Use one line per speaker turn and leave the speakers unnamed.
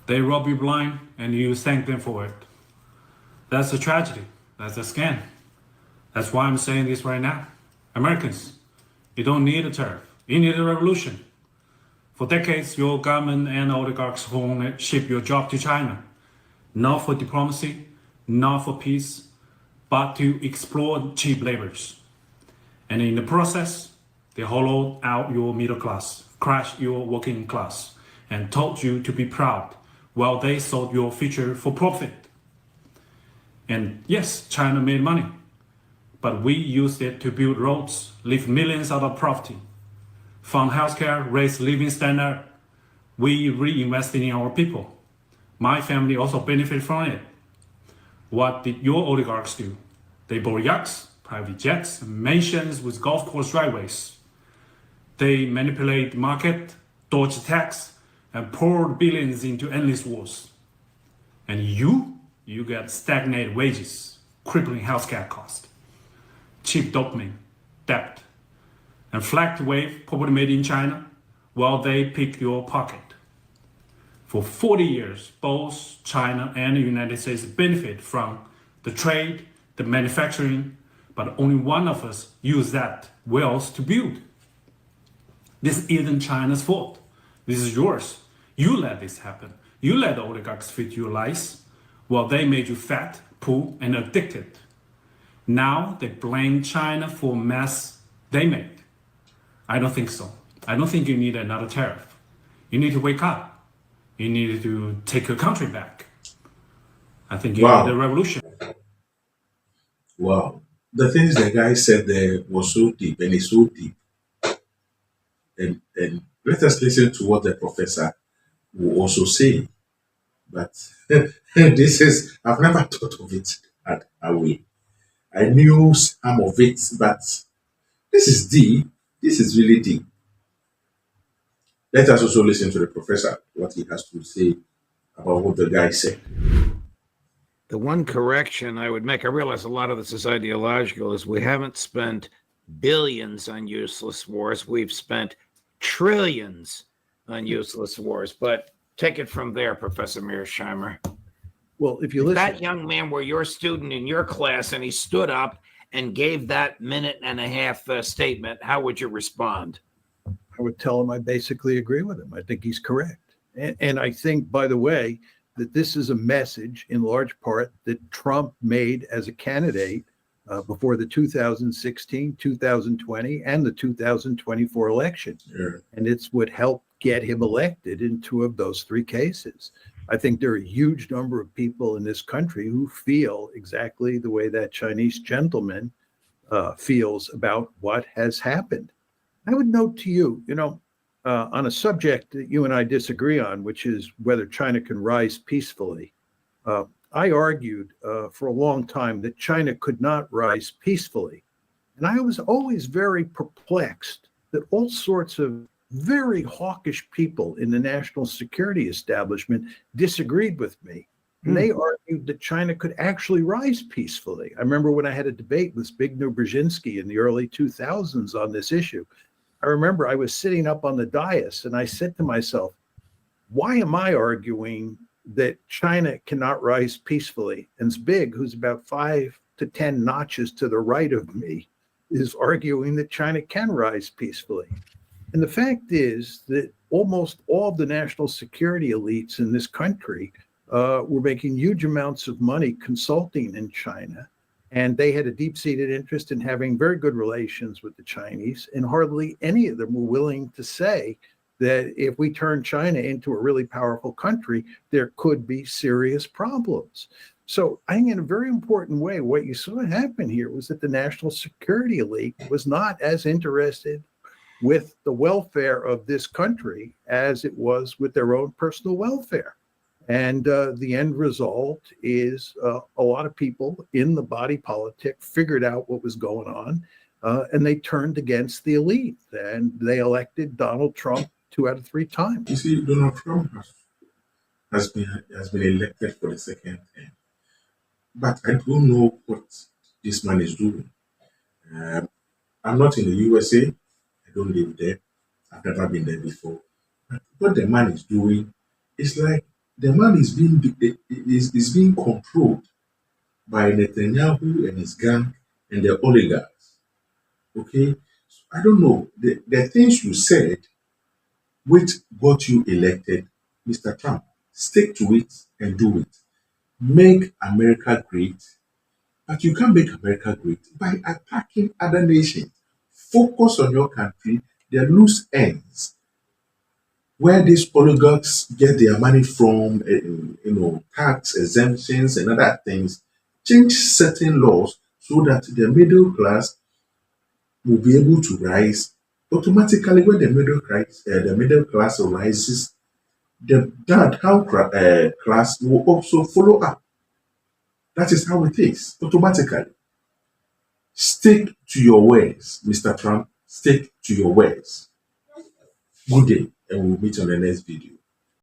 They rob you blind and you thank them for it. That's a tragedy. That's a scam. That's why I'm saying this right now. Americans, you don't need a tariff. You need a revolution. For decades, your government and oligarchs ship your job to China, not for diplomacy, not for peace, but to exploit cheap laborers. And in the process, they hollowed out your middle class, crushed your working class, and told you to be proud while they sold your future for profit. And yes, China made money, but we used it to build roads, lift millions out of poverty, fund healthcare, raise living standard. We reinvested in our people. My family also benefited from it. What did your oligarchs do? They bought yachts, private jets, mansions with golf course driveways. They manipulate the market, dodged tax, and poured billions into endless wars. And you get stagnated wages, crippling healthcare costs, cheap dopamine, debt, and flagged wave property made in China while they pick your pocket. For 40 years, both China and the United States benefit from the trade, the manufacturing, but only one of us use that wealth to build. This isn't China's fault. This is yours. You let this happen. You let the oligarchs feed your lies while they made you fat, poor, and addicted. Now they blame China for mess they made. I don't think so. I don't think you need another tariff. You need to wake up. You need to take your country back. I think you need a revolution.
Wow. The things the guy said there was so deep and it's so deep. And let us listen to what the professor will also say. But this is, I've never thought of it that way. I knew some of it, but this is deep. This is really deep. Let us also listen to the professor, what he has to say about what the guy said.
The one correction I would make, I realize a lot of this is ideological, is we haven't spent billions on useless wars. We've spent trillions on useless wars. But take it from there, Professor Mearsheimer.
Well, if you
If
listen,
that young man were your student in your class and he stood up and gave that minute and a half statement, how would you respond?
I would tell him I basically agree with him. I think he's correct. And I think, by the way, that this is a message in large part that Trump made as a candidate before the 2016, 2020, and the 2024 election.
Yeah.
And it's what helped get him elected in two of those three cases. I think there are a huge number of people in this country who feel exactly the way that Chinese gentleman feels about what has happened. I would note to you, on a subject that you and I disagree on, which is whether China can rise peacefully. I argued for a long time that China could not rise peacefully. And I was always very perplexed that all sorts of very hawkish people in the national security establishment disagreed with me. And they argued that China could actually rise peacefully. I remember when I had a debate with Zbigniew Brzezinski in the early 2000s on this issue. I remember I was sitting up on the dais and I said to myself, why am I arguing that China cannot rise peacefully? And Zbig, who's about 5 to 10 notches to the right of me, is arguing that China can rise peacefully. And the fact is that almost all of the national security elites in this country were making huge amounts of money consulting in China. And they had a deep-seated interest in having very good relations with the Chinese. And hardly any of them were willing to say that if we turn China into a really powerful country, there could be serious problems. So I think in a very important way, what you saw happen here was that the national security elite was not as interested with the welfare of this country as it was with their own personal welfare. And the end result is a lot of people in the body politic figured out what was going on, and they turned against the elite, and they elected Donald Trump 2 out of 3 times.
You see, Donald Trump has been elected for the second time, but I don't know what this man is doing. I'm not in the USA. I don't live there. I've never been there before. But what the man is doing is like the man is being controlled by Netanyahu and his gang and the oligarchs. Okay, I don't know the things you said which got you elected, Mr. Trump. Stick to it and do it. Make America great, but you can't make America great by attacking other nations. Focus on your country, the loose ends, where these oligarchs get their money from, tax exemptions and other things. Change certain laws so that the middle class will be able to rise automatically. When the middle class rises, the class will also follow up. That is how it is automatically. Stick to your words, Mr. Trump. Stick to your words. Good day, and we'll meet on the next video.